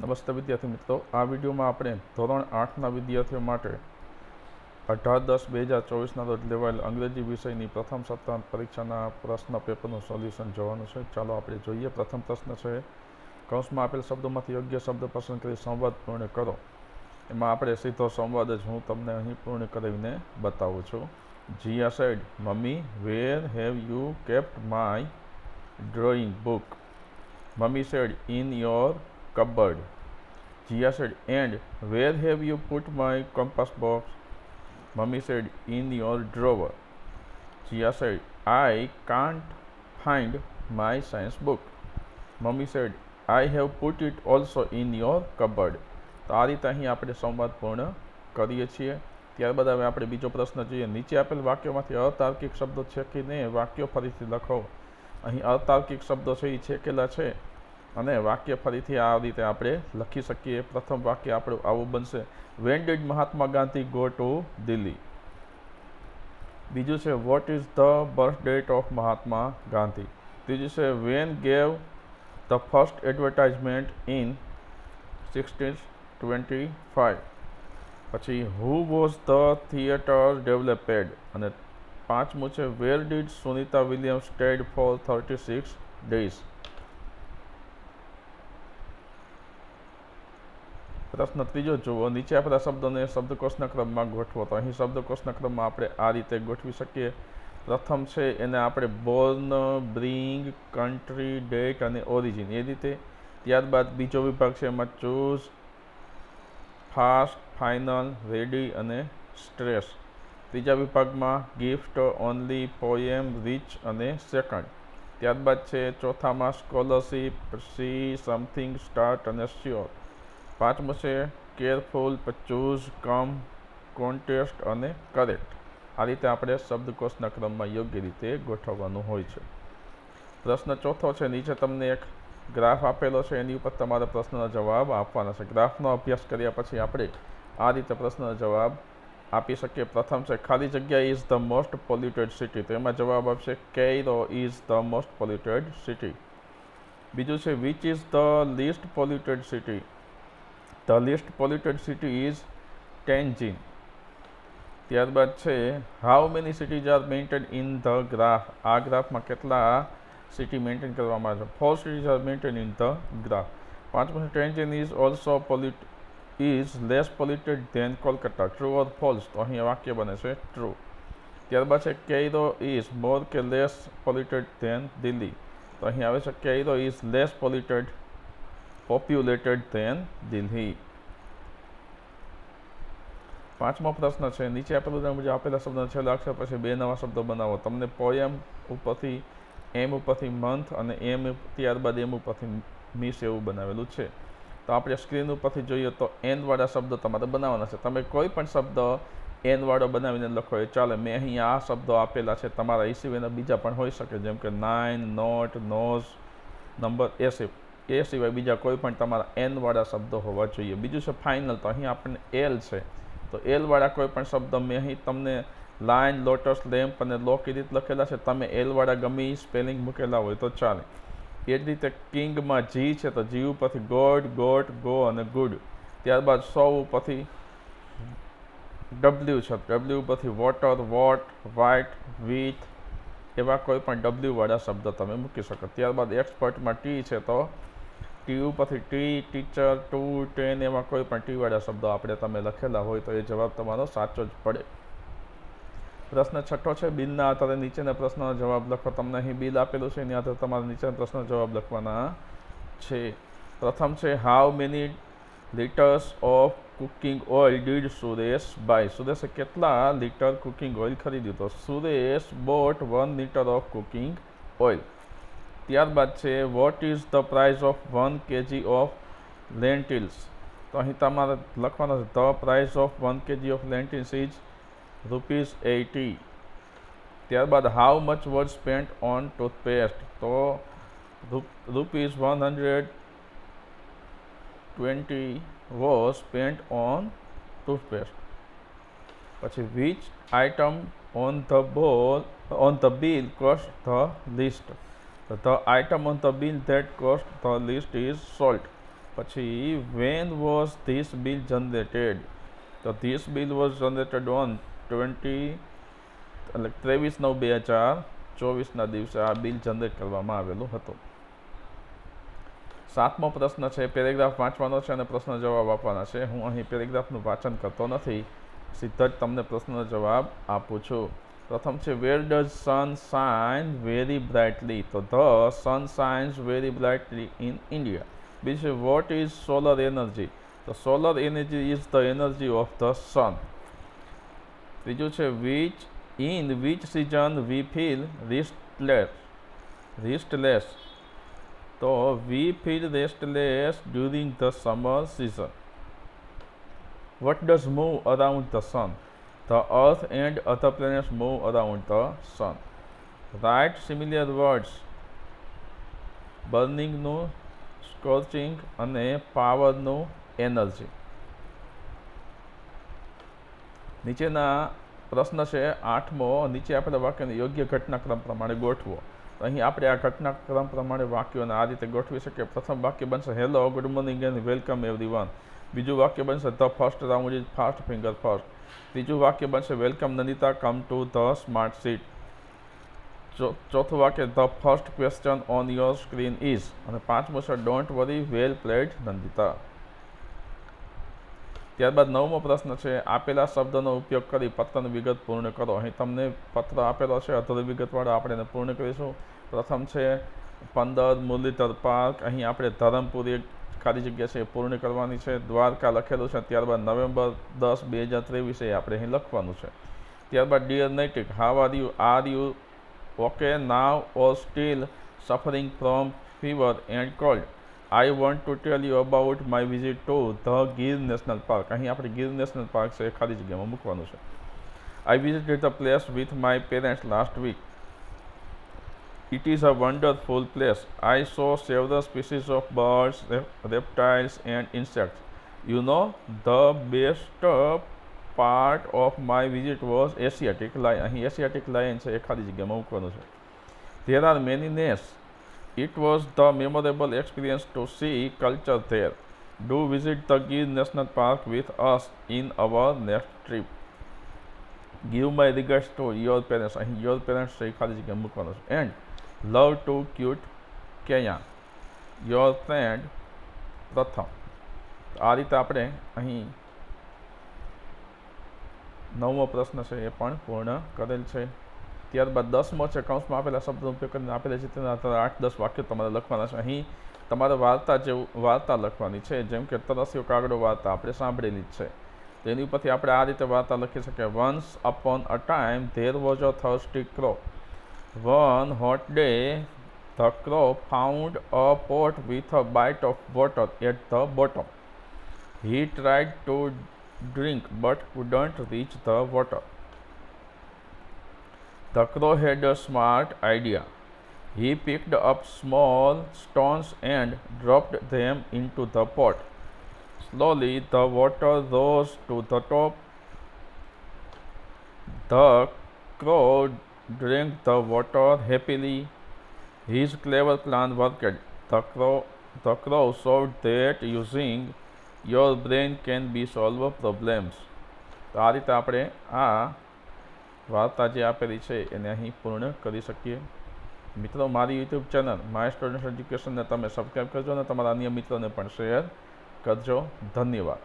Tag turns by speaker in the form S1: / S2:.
S1: નમસ્તે વિદ્યાર્થી મિત્રો, આ વિડીયોમાં આપણે ધોરણ 8ના વિદ્યાર્થીઓ માટે 18-10-2024ના રોજ લેવાયેલ અંગ્રેજી વિષયની પ્રથમ સપ્તાહ પરીક્ષાના પ્રશ્ન પેપરનું સોલ્યુશન જોવાનું છે. ચાલો આપણે જોઈએ. પ્રથમ પ્રશ્ન છે, કૌંસમાં આપેલ શબ્દોમાંથી યોગ્ય શબ્દ પસંદ કરી સંવાદ પૂર્ણ કરો. એમાં આપણે સીધો સંવાદ જ હું તમને અહીં પૂર્ણ કરીને બતાવું છું. Jia said, mummy, where have you kept my drawing book? Mummy said, in your cupboard. Jia said, and where have you put my compass box? Mummy said, in your drawer. Jia said, I can't find my science book. Mummy said, I have put it also in your cupboard. તો આ રીતે અહીં આપણે સંવાદ પૂર્ણ કરીએ છીએ. ત્યારબાદ હવે આપણે બીજો પ્રશ્ન જોઈએ. નીચે આપેલ વાક્યોમાંથી અતાર્કિક શબ્દો છે કે નહીં, વાક્યો ફરીથી લખો. અહીં અતાર્કિક શબ્દો છે એ છેકેલા છે અને વાક્ય ફરીથી આ રીતે આપણે લખી શકીએ. પ્રથમ વાક્ય આપણું આવું બનશે, when did Mahatma Gandhi go to Delhi? બીજું છે, what is the birth date of Mahatma Gandhi? ત્રીજું છે, when gave the first advertisement in 1625? પછી who was the theatre developed? અને પાંચમું છે, where did Sunita Williams stayed for 36 days? પ્રશ્ન ત્રીજો જુઓ. નીચે આપેલા શબ્દોને શબ્દકોશના ક્રમમાં ગોઠવો. તો અહીં શબ્દકોશના ક્રમમાં આપણે આ રીતે ગોઠવી શકીએ. પ્રથમ છે એને આપણે બોર્ન, બ્રિંગ, કન્ટ્રી, ડેટ અને ઓરિજિન એ રીતે. ત્યારબાદ બીજો વિભાગ છે એમાં ચૂઝ, ફાસ્ટ, ફાઇનલ, રેડી અને સ્ટ્રેસ. ત્રીજા વિભાગમાં ગિફ્ટ, ઓનલી, પોએમ, રીચ અને સેકન્ડ. ત્યારબાદ છે ચોથામાં સ્કોલરશીપ, સી, સમથિંગ, સ્ટાર્ટ અને શ્યોર. પાંચમું છે કેરફુલ, ચૂઝ, કમ, કોન્ટેસ્ટ અને કરેક્ટ. આ રીતે આપણે શબ્દકોશના ક્રમમાં યોગ્ય રીતે ગોઠવવાનું હોય છે. પ્રશ્ન ચોથો છે, નીચે તમને એક ગ્રાફ આપેલો છે, એની ઉપર તમારા પ્રશ્નનો જવાબ આપવાના છે. ગ્રાફનો અભ્યાસ કર્યા પછી આપણે આ રીતે પ્રશ્નનો જવાબ આપી શકીએ. પ્રથમ છે, ખાલી જગ્યા is the most polluted city? તો એમાં જવાબ આપશે Cairo is the most polluted city. બીજું છે, which is the list polluted city? The least polluted city is Tianjin. ત્યારબાદ છે, how many cities are maintained in the graph? આ ગ્રાફમાં કેટલા સિટી મેન્ટેન કરવામાં આવે છે? 4 cities are maintained in the graph. પાંચમું છે, Tianjin is less polluted than Kolkata. True or false? તો અહીં વાક્ય બને છે true. ત્યારબાદ છે, Cairo is more કે less polluted than Delhi? તો અહીં આવે છે Cairo is less populated than Delhi. પાંચમો પ્રશ્ન છે, નીચે આપેલા શબ્દના છેલ્લા અક્ષર પછી બે નવા શબ્દો બનાવો. તમને પોએમ ઉપરથી એમ ઉપરથી મંથ અને એમ ત્યારબાદ એમ ઉપરથી મિસ એવું બનાવેલું છે. તો આપણે સ્ક્રીન ઉપરથી જોઈએ તો એન વાળા શબ્દો તમારે બનાવવાના છે. તમે કોઈ પણ શબ્દ એન વાળો બનાવીને લખો એ ચાલે. મેં અહીં આ શબ્દો આપેલા છે, તમારા એ સિવાયના બીજા પણ હોઈ શકે, જેમ કે 9, નોટ, નોઝ, નંબર એ સિવાય બીજા કોઈ પણ તમારા એન વાળા શબ્દો હોવા જોઈએ. બીજું છે ફાઇનલ. તો અહીં આપણને એલ છે, તો એલ વાળા કોઈ પણ શબ્દ મેં અહીં તમને લાઇન, લોટસ, લેમ્પ અને લોક એ રીતે લખેલા છે. તમે એલ વાળા ગમે સ્પેલિંગ મૂકેલા હોય તો ચાલે. એ જ રીતે કિંગમાં જી છે, તો જી ઉપરથી ગોડ, ગોટ, ગો અને ગુડ. ત્યારબાદ સો ઉપરથી ડબલ્યુ છે, ડબલ્યુ ઉપરથી વોટર, વોટ, વ્હાઇટ, વિથ એવા કોઈ પણ ડબલ્યુ વાળા શબ્દ તમે મૂકી શકો. ત્યારબાદ એક્સપર્ટમાં ટી છે, તો ટી ઉપરથી ટી, ટીચર, ટુ, 10 એમાં કોઈ પણ ટી વાળા શબ્દો આપણે તમે લખેલા હોય તો એ જવાબ તમારો સાચો જ પડે. પ્રશ્ન છઠ્ઠો છે, બિલના આધારે નીચેના પ્રશ્નનો જવાબ લખો. તમને અહીં બિલ આપેલું છે, એની આધારે તમારે નીચેના પ્રશ્નનો જવાબ લખવાના છે. પ્રથમ છે, how many litres of cooking oil did Suresh buy? સુરેશે કેટલા લીટર કુકિંગ ઓઇલ ખરીદ્યું? તો Suresh bought 1 liter of cooking oil. ત્યારબાદ છે, what is the price of 1 kg of lentils? તો અહીં તમારે લખવાનું છે, the price of 1 kg of lentils is ₹80. ત્યારબાદ how much was spent on toothpaste? તો ₹120 વોઝ સ્પેન્ટ ઓન ટૂથપેસ્ટ. પછી which item on the bill cost the list? The item on the bill that cost the least is salt. પછી when was this bill generated? તો this bill was generated on 23/9/2024ના દિવસે આ bill generate કરવામાં આવેલું હતું. 7મો પ્રશ્ન છે, paragraph વાંચવાનો છે અને પ્રશ્ન જવાબ આપવાના છે. હું અહીં પેરેગ્રાફનું વાંચન કરતો નથી, સીધા જ તમને પ્રશ્નનો જવાબ આપું છું. પ્રથમ છે, where does sun shine very brightly? તો the sun shines very brightly in India. બીજું છે, વોટ ઇઝ સોલર એનર્જી? તો solar energy is the energy of the sun. ત્રીજું છે, in which season we feel restless? તો we feel restless during the summer season. What does move around the sun? The earth and other planets move around the sun. Write similar words. Burning નું, scorching અને power નું energy. નીચેના પ્રશ્ન છે 8મો. નીચે આપેલા વાક્યને યોગ્ય ઘટનાક્રમ પ્રમાણે ગોઠવો. અહીં આપણે આ ઘટનાક્રમ પ્રમાણે વાક્યોને આ રીતે ગોઠવી શકીએ. પ્રથમ વાક્ય બનશે hello, good morning and welcome everyone. બીજું વાક્ય બનશે the first round is fast finger first. ત્રીજું વાક્ય બનશે welcome Nandita, come to the smart seat. ચોથું વાક્ય the first question on your screen is. અને પાંચમું છે don't worry, well played Nandita. ત્યારબાદ 9મો પ્રશ્ન છે, આપેલા શબ્દનો ઉપયોગ કરી પત્રની વિગત પૂર્ણ કરો. અહીં તમને પત્ર આપેલો છે અધૂરી વિગતવાળો, આપણે એને પૂર્ણ કરીશું. પ્રથમ છે 15 મુરલીધર પાર્ક. અહીં આપણે ધરમપુર એક ખાલી જગ્યા છે એ પૂર્ણ કરવાની છે. દ્વારકા લખેલું છે. ત્યારબાદ નવેમ્બર 10, 2023 એ આપણે અહીં લખવાનું છે. ત્યારબાદ ડિયર નૈતિક, how are you okay now or steel suffering from fever and cold? I want to tell you about my visit to the Gir national park. અહીં આપણે ગીર નેશનલ પાર્ક છે એ ખાલી જગ્યામાં મૂકવાનું છે. I visited the place with my parents last week. It is a wonderful place. I saw several species of birds, reptiles and insects. You know, the best part of my visit was Asiatic lion. અહીં Asiatic lion છે એ ખાલી જગ્યામાં મૂકવાનું છે. There are many nests. It was the memorable experience to see culture there. Do visit the Gir National Park with us in our next trip. Give my regards to your parents. અહીં your parents છે એ ખાલી જગ્યામાં મૂકવાનું છે. And love to cute Kenya. Your friend પ્રથમ. આ રીતે આપણે અહીં 9મો પ્રશ્ન છે એ પણ પૂર્ણ કરેલ છે. ત્યારબાદ 10મો છે, કૌંસમાં આપેલા શબ્દનો ઉપયોગ કરીને આપેલા છે તેના આધારે 8-10 વાક્યો તમારે લખવાના છે. અહીં તમારે વાર્તા લખવાની છે. જેમ કે તરસ્યો કાગડો વાર્તા આપણે સાંભળેલી જ છે. તેની ઉપરથી આપણે આ રીતે વાર્તા લખી શકીએ. Once upon a time there was a thirsty crow. One hot day, the crow found a pot with a bite of water at the bottom. He tried to drink but couldn't reach the water. The crow had a smart idea. He picked up small stones and dropped them into the pot. Slowly, the water rose to the top. The crow drank the water happily. His clever plan worked. The crow showed that using your brain can be solve problems. તો આ રીતે આપણે આ વાર્તા જે આપેલી છે એને અહીં પૂર્ણ કરી શકીએ. મિત્રો, મારી યુટ્યુબ ચેનલ માય સ્ટુડન્ટ એજ્યુકેશનને તમે સબસ્ક્રાઈબ કરજો અને તમારા અન્ય મિત્રોને પણ શેર કરજો. ધન્યવાદ.